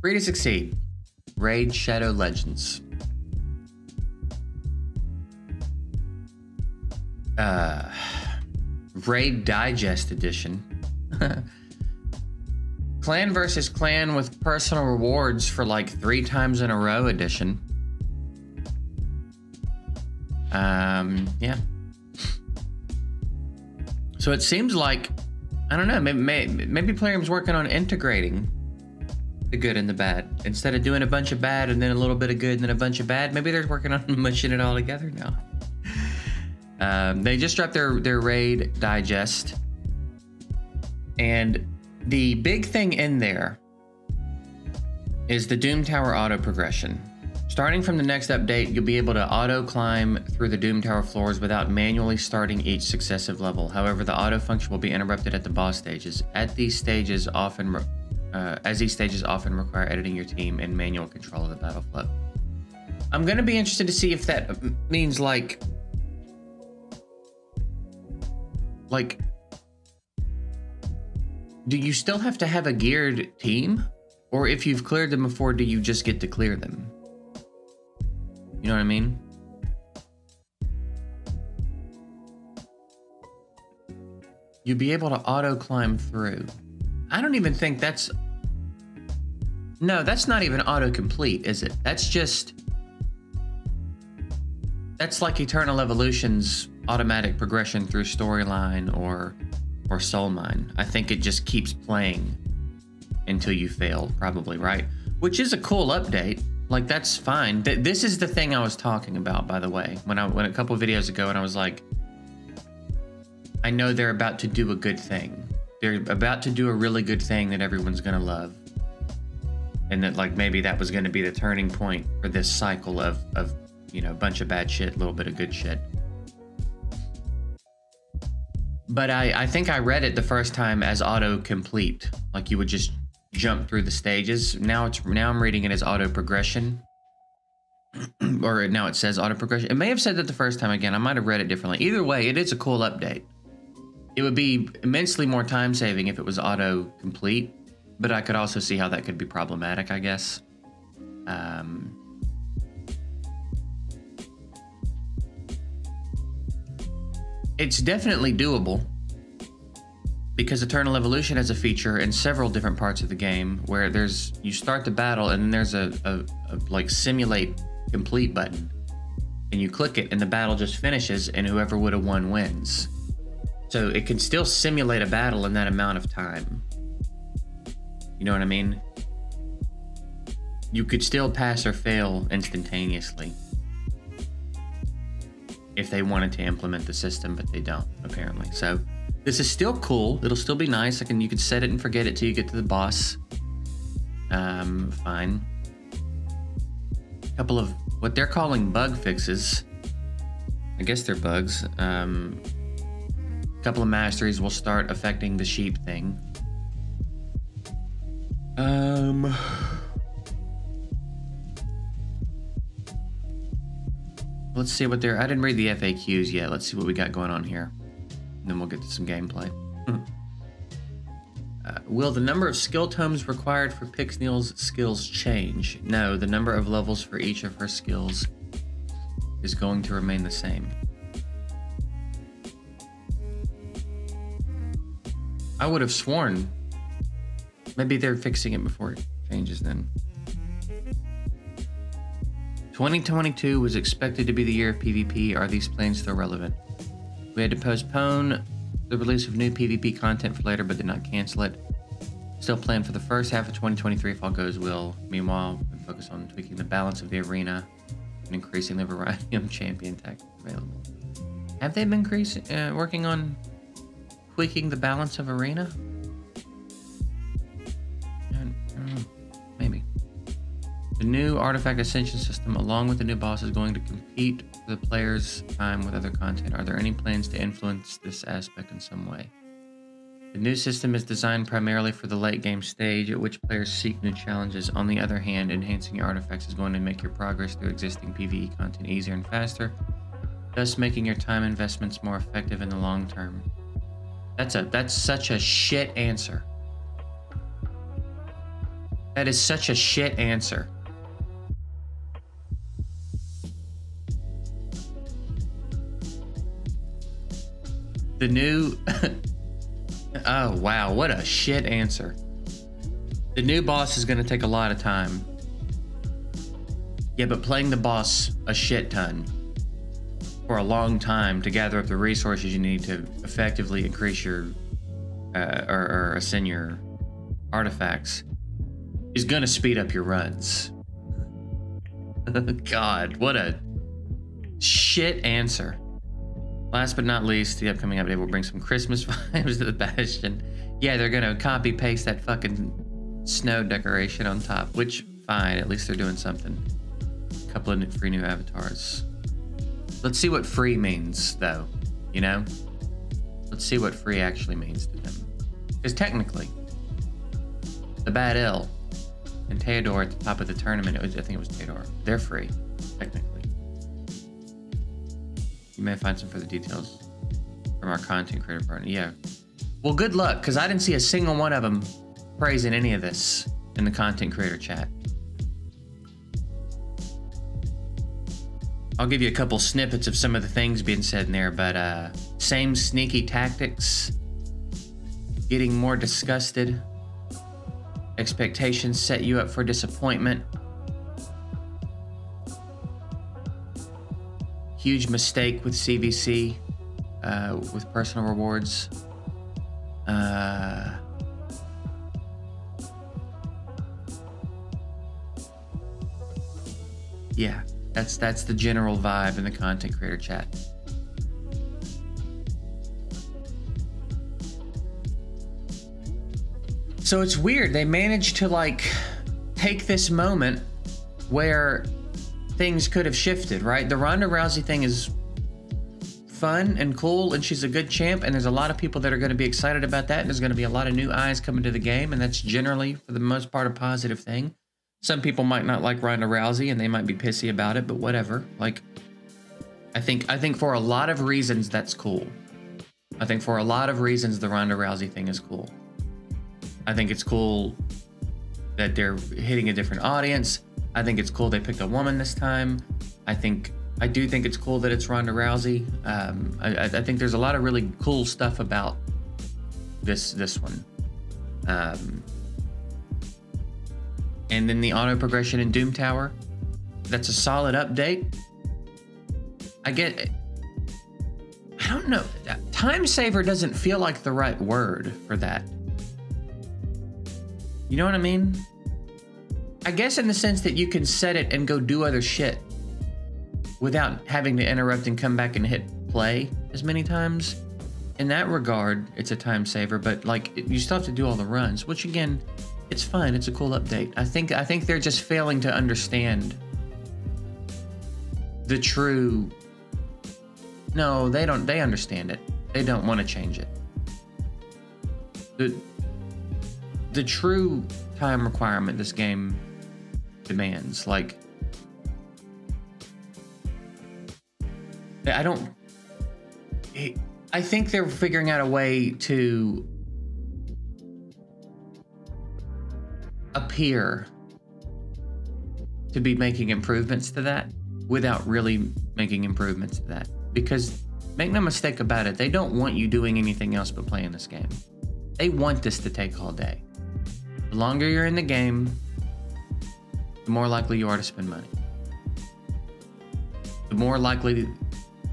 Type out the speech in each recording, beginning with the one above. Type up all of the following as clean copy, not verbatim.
Free to succeed. Raid Shadow Legends. Raid Digest Edition. Clan versus clan with personal rewards for like 3 times in a row edition. Yeah. So it seems like, I don't know, maybe Plarium's working on integrating the good and the bad. Instead of doing a bunch of bad and then a little bit of good and then a bunch of bad, maybe they're working on mushing it all together now. They just dropped their Raid Digest. And the big thing in there is the Doom Tower auto progression. Starting from the next update, you'll be able to auto climb through the Doom Tower floors without manually starting each successive level. However, the auto function will be interrupted at the boss stages. As these stages often require editing your team and manual control of the battle flow. I'm gonna be interested to see if that means like do you still have to have a geared team? Or if you've cleared them before, do you just get to clear them? You know what I mean? You'd be able to auto climb through. I don't even think that's... No, that's not even autocomplete, is it? That's just... That's like Eternal Evolution's automatic progression through storyline or Soul Mine. I think it just keeps playing until you fail, probably, right? Which is a cool update. Like, that's fine. This is the thing I was talking about, by the way, when a couple of videos ago, and I was like, I know they're about to do a good thing. They're about to do a really good thing that everyone's gonna love. And that, like, maybe that was gonna be the turning point for this cycle of you know, a bunch of bad shit, a little bit of good shit. But I think I read it the first time as auto-complete. Like, you would just jump through the stages. Now I'm reading it as auto progression. Or now it says auto progression. It may have said that the first time. Again, I might have read it differently. Either way, it is a cool update. It would be immensely more time saving if it was auto complete, but I could also see how that could be problematic, I guess. It's definitely doable, because Eternal Evolution has a feature in several different parts of the game where you start the battle and then there's a like simulate complete button, and you click it and the battle just finishes and whoever would have won wins. So it can still simulate a battle in that amount of time. You know what I mean? You could still pass or fail instantaneously if they wanted to implement the system, but they don't, apparently. So this is still cool. It'll still be nice. You could set it and forget it till you get to the boss. Fine. A couple of what they're calling bug fixes. I guess they're bugs. A couple of masteries will start affecting the sheep thing. Let's see what I didn't read the FAQs yet. Let's see what we got going on here. And then we'll get to some gameplay. Will the number of skill tomes required for Pixneel's skills change? No, the number of levels for each of her skills is going to remain the same. I would have sworn. Maybe they're fixing it before it changes then. 2022 was expected to be the year of PvP. Are these plans still relevant? We had to postpone the release of new PvP content for later, but did not cancel it. Still planned for the first half of 2023 if all goes well. Meanwhile, we focus on tweaking the balance of the arena and increasing the variety of champion tactics available. Have they been working on tweaking the balance of arena? I don't know. Maybe. The new artifact ascension system, along with the new boss, is going to compete for the player's time with other content. Are there any plans to influence this aspect in some way? The new system is designed primarily for the late game stage, at which players seek new challenges. On the other hand, enhancing your artifacts is going to make your progress through existing PvE content easier and faster, thus making your time investments more effective in the long term. That's such a shit answer. That is such a shit answer. The new... Oh, wow. What a shit answer. The new boss is going to take a lot of time. Yeah, but playing the boss a shit ton for a long time to gather up the resources you need to effectively increase your... or ascend your artifacts is going to speed up your runs. God, what a shit answer. Last but not least, the upcoming update will bring some Christmas vibes to the Bastion. Yeah, they're gonna copy paste that fucking snow decoration on top, which, fine, at least they're doing something. A couple of free new avatars. Let's see what free means, though, you know? Let's see what free actually means to them. Because technically, the Bad L and Theodore at the top of the tournament, I think it was Theodore, they're free, technically. You may find some further details from our content creator partner. Yeah. Well, good luck, because I didn't see a single one of them praising any of this in the content creator chat. I'll give you a couple snippets of some of the things being said in there, but same sneaky tactics, getting more disgusted, expectations set you up for disappointment, huge mistake with CVC, with personal rewards. Yeah, that's the general vibe in the content creator chat. So it's weird. They managed to like take this moment where things could have shifted, right? The Ronda Rousey thing is fun and cool, and she's a good champ, and there's a lot of people that are going to be excited about that, and there's going to be a lot of new eyes coming to the game, and that's generally, for the most part, a positive thing. Some people might not like Ronda Rousey, and they might be pissy about it, but whatever. Like, I think for a lot of reasons, that's cool. I think for a lot of reasons, the Ronda Rousey thing is cool. I think it's cool that they're hitting a different audience. I think it's cool they picked a woman this time. I do think it's cool that it's Ronda Rousey. I think there's a lot of really cool stuff about this one. And then the auto progression in Doom Tower. That's a solid update. I don't know. Time saver doesn't feel like the right word for that. You know what I mean? I guess in the sense that you can set it and go do other shit without having to interrupt and come back and hit play as many times. In that regard, it's a time saver, but like you still have to do all the runs, which again, it's fine. It's a cool update. I think they're just failing to understand the true. No, they don't. They understand it. They don't want to change it. The true time requirement this game demands, like, I think they're figuring out a way to appear to be making improvements to that without really making improvements to that. Because make no mistake about it, they don't want you doing anything else but playing this game. They want this to take all day. The longer you're in the game, the more likely you are to spend money. The more likely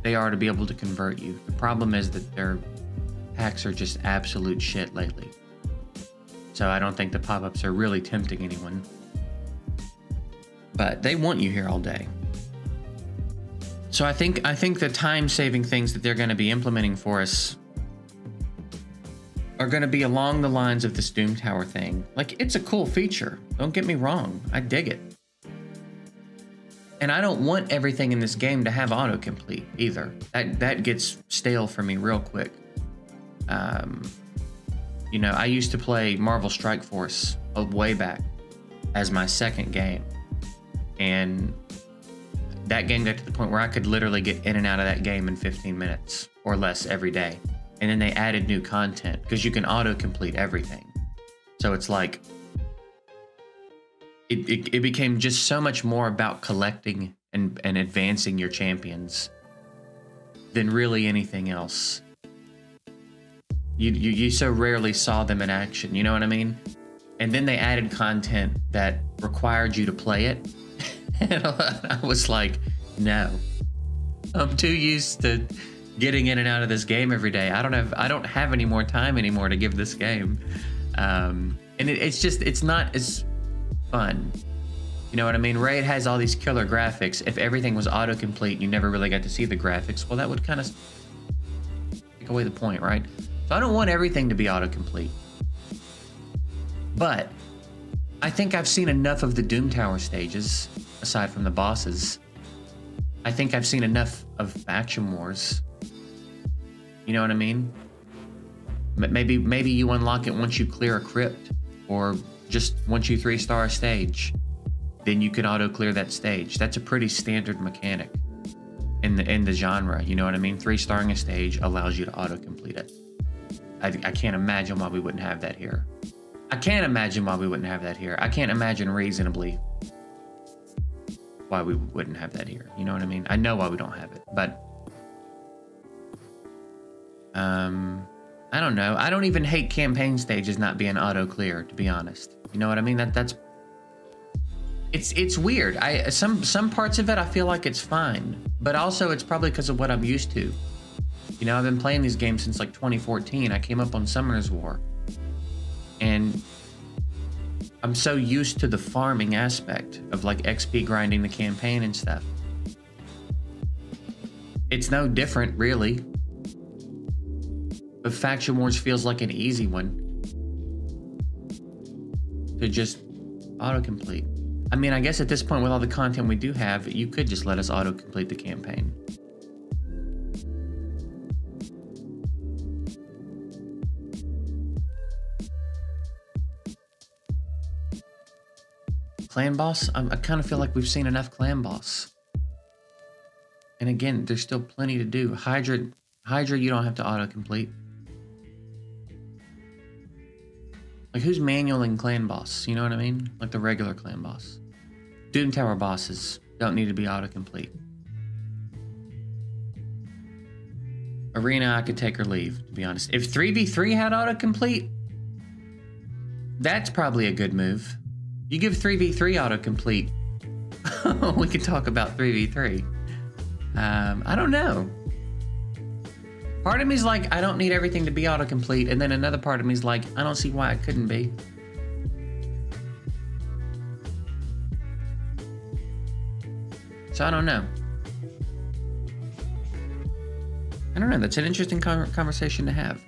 they are to be able to convert you. The problem is that their hacks are just absolute shit lately. So I don't think the pop-ups are really tempting anyone. But they want you here all day. So I think the time-saving things that they're going to be implementing for us are going to be along the lines of this Doom Tower thing. Like, it's a cool feature. Don't get me wrong. I dig it. And I don't want everything in this game to have autocomplete either. That gets stale for me real quick. You know, I used to play Marvel Strike Force way back as my second game. And that game got to the point where I could literally get in and out of that game in 15 minutes or less every day. And then they added new content because you can autocomplete everything. So it's like, it became just so much more about collecting and advancing your champions than really anything else. You so rarely saw them in action, you know what I mean? And then they added content that required you to play it. And I was like, no. I'm too used to getting in and out of this game every day. I don't have any more time anymore to give this game. And it's not as fun. You know what I mean? Raid has all these killer graphics. If everything was autocomplete, you never really got to see the graphics. Well, that would kind of take away the point, right? So I don't want everything to be autocomplete. But I think I've seen enough of the Doom Tower stages, aside from the bosses. I think I've seen enough of Faction Wars. You know what I mean? Maybe you unlock it once you clear a crypt, or just once you 3-star a stage, then you can auto clear that stage. That's a pretty standard mechanic in the genre. You know what I mean? 3-starring a stage allows you to auto complete it. I can't imagine why we wouldn't have that here. I can't imagine why we wouldn't have that here. I can't imagine reasonably why we wouldn't have that here. You know what I mean? I know why we don't have it, but I don't know. I don't even hate campaign stages not being auto clear, to be honest. You know what I mean? It's weird. Some parts of it I feel like it's fine, but also it's probably because of what I'm used to. You know, I've been playing these games since like 2014. I came up on Summoner's War, and I'm so used to the farming aspect of like XP grinding the campaign and stuff. It's no different, really. But Faction Wars feels like an easy one to just autocomplete. I mean, I guess at this point with all the content we do have, you could just let us autocomplete the campaign. Clan boss? I kind of feel like we've seen enough clan boss. And again, there's still plenty to do. Hydra, you don't have to autocomplete. Like, who's manualing clan boss? You know what I mean? Like the regular clan boss. Doom Tower bosses don't need to be autocomplete. Arena, I could take or leave, to be honest. If 3v3 had autocomplete, that's probably a good move. You give 3v3 autocomplete, we could talk about 3v3. I don't know. Part of me's like, I don't need everything to be autocomplete, and then another part of me's like, I don't see why it couldn't be. So I don't know. I don't know. That's an interesting conversation to have.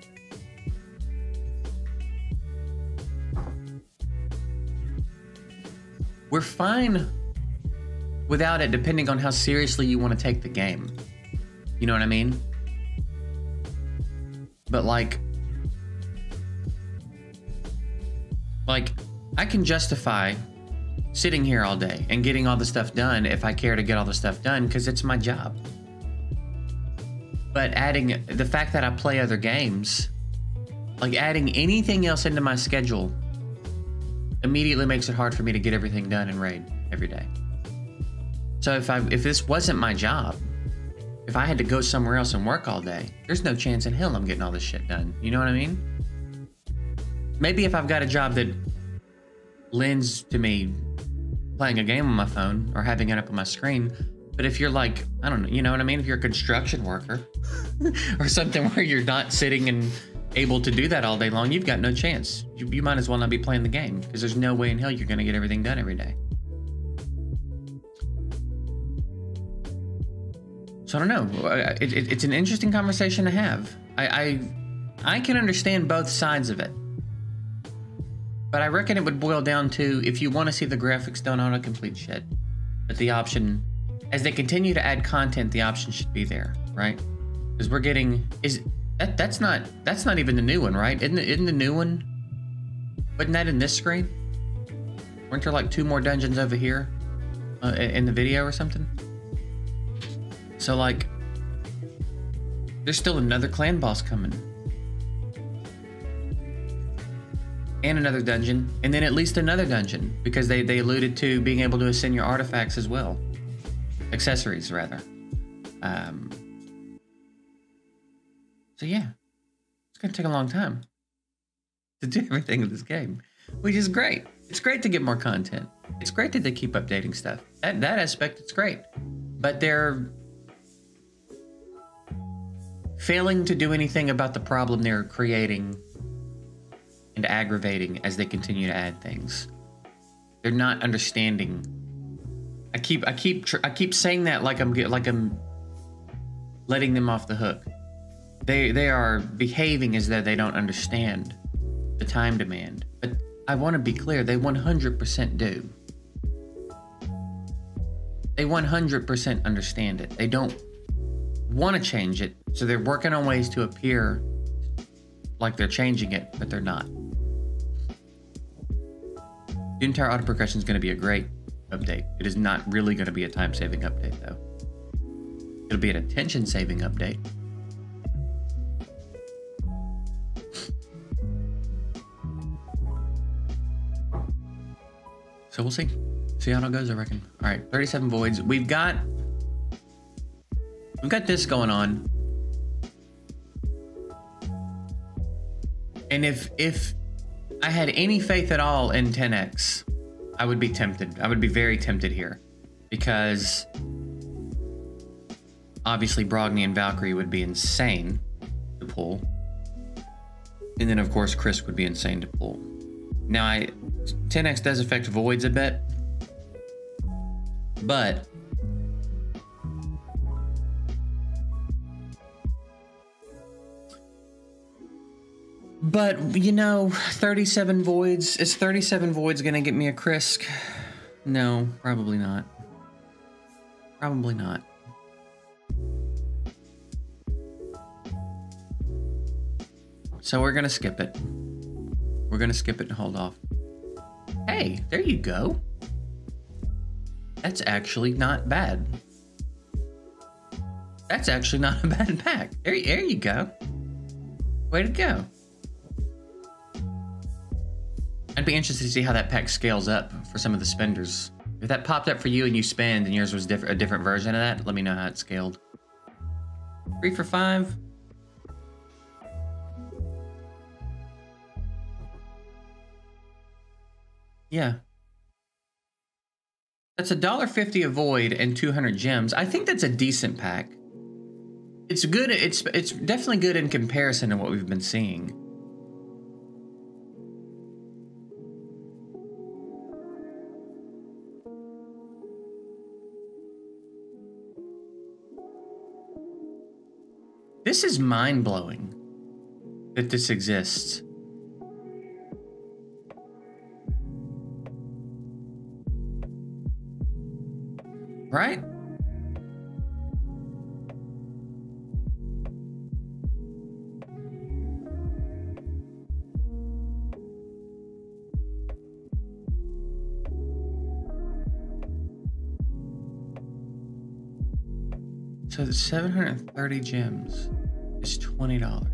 We're fine without it, depending on how seriously you want to take the game. You know what I mean? But like I can justify sitting here all day and getting all the stuff done if I care to get all the stuff done, because it's my job. But adding the fact that I play other games, like adding anything else into my schedule, immediately makes it hard for me to get everything done in Raid every day. So if this wasn't my job, if I had to go somewhere else and work all day, there's no chance in hell I'm getting all this shit done. You know what I mean? Maybe if I've got a job that lends to me playing a game on my phone or having it up on my screen. But if you're like, I don't know, you know what I mean? If you're a construction worker or something where you're not sitting and able to do that all day long, you've got no chance. You might as well not be playing the game, because there's no way in hell you're going to get everything done every day. So I don't know. It's an interesting conversation to have. I can understand both sides of it. But I reckon it would boil down to, if you want to see the graphics done on a complete shit, but the option, as they continue to add content, the option should be there, right? Because we're getting, that's not even the new one, right? Isn't the new one, wasn't that in this screen? Weren't there like 2 more dungeons over here in the video or something? So like, there's still another clan boss coming. and another dungeon, and then at least another dungeon, because they alluded to being able to ascend your artifacts as well. Accessories, rather. So yeah, it's gonna take a long time to do everything in this game, which is great. It's great to get more content. It's great that they keep updating stuff. That aspect, it's great. But they're failing to do anything about the problem they're creating and aggravating as they continue to add things. They're not understanding. I keep saying that like I'm letting them off the hook. They are behaving as though they don't understand the time demand. But I want to be clear, they 100% do. They 100% understand it. They don't want to change it, so they're working on ways to appear like they're changing it, but they're not. The entire auto progression is going to be a great update. It is not really going to be a time-saving update, though. It'll be an attention-saving update. So we'll see. See how it goes, I reckon. All right, 37 voids. We've got this going on. And if I had any faith at all in 10x, I would be tempted. I would be very tempted here, because obviously Brogni and Valkyrie would be insane to pull. And then of course Chris would be insane to pull. Now 10x does affect voids a bit, but you know, 37 voids, is 37 voids gonna get me a Krisk? No, probably not. Probably not. So we're gonna skip it. We're gonna skip it and hold off. Hey, there you go. That's actually not bad. That's actually not a bad pack. There you go. Way to go. I'd be interested to see how that pack scales up for some of the spenders. If that popped up for you and you spend and yours was a different version of that, let me know how it scaled. 3 for 5. Yeah. That's $1.50 a void and 200 gems. I think that's a decent pack. It's good. It's definitely good in comparison to what we've been seeing. This is mind-blowing that this exists. Right? So the 730 gems is $20.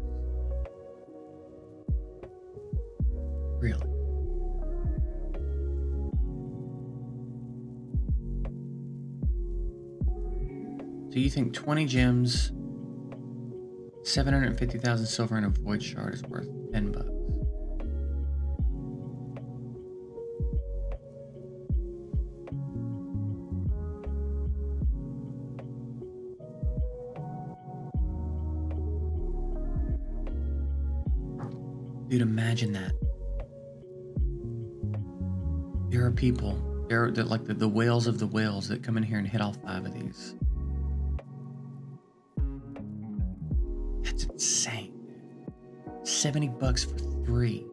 Really? So you think 20 gems, 750,000 silver and a void shard is worth $10? Dude, imagine that. There are people, they're like the whales of the whales that come in here and hit all 5 of these. That's insane. $70 for 3.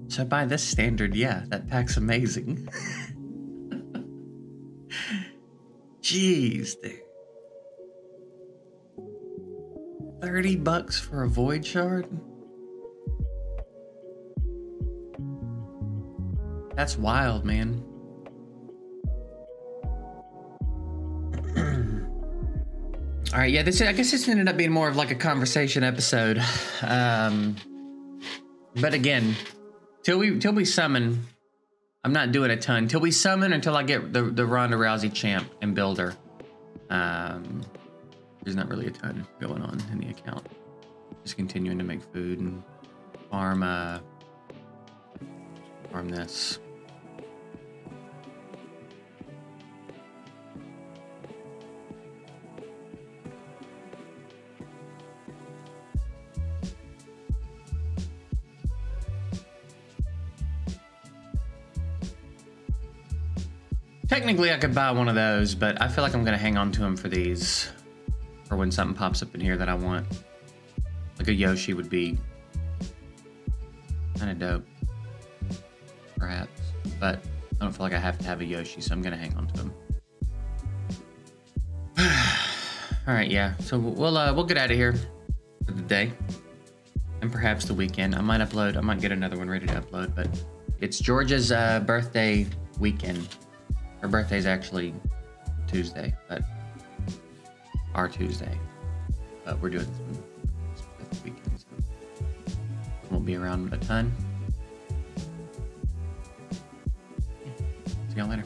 So by this standard, yeah, that pack's amazing. Jeez, dude. $30 for a void shard? That's wild, man. All right, yeah, I guess this ended up being more of like a conversation episode. But again, till we summon, I'm not doing a ton. Till we summon, until I get the Ronda Rousey champ and builder. There's not really a ton going on in the account. Just continuing to make food and farm this. Technically, I could buy one of those, but I feel like I'm gonna hang on to them for these, for when something pops up in here that I want. Like a Yoshi would be kind of dope, perhaps. But I don't feel like I have to have a Yoshi, so I'm gonna hang on to them. All right, yeah. So we'll get out of here for the day, and perhaps the weekend. I might get another one ready to upload, but it's Georgia's birthday weekend. Her birthday's actually Tuesday, but our Tuesday. But we're doing this weekend, so won't be around a ton. See y'all later.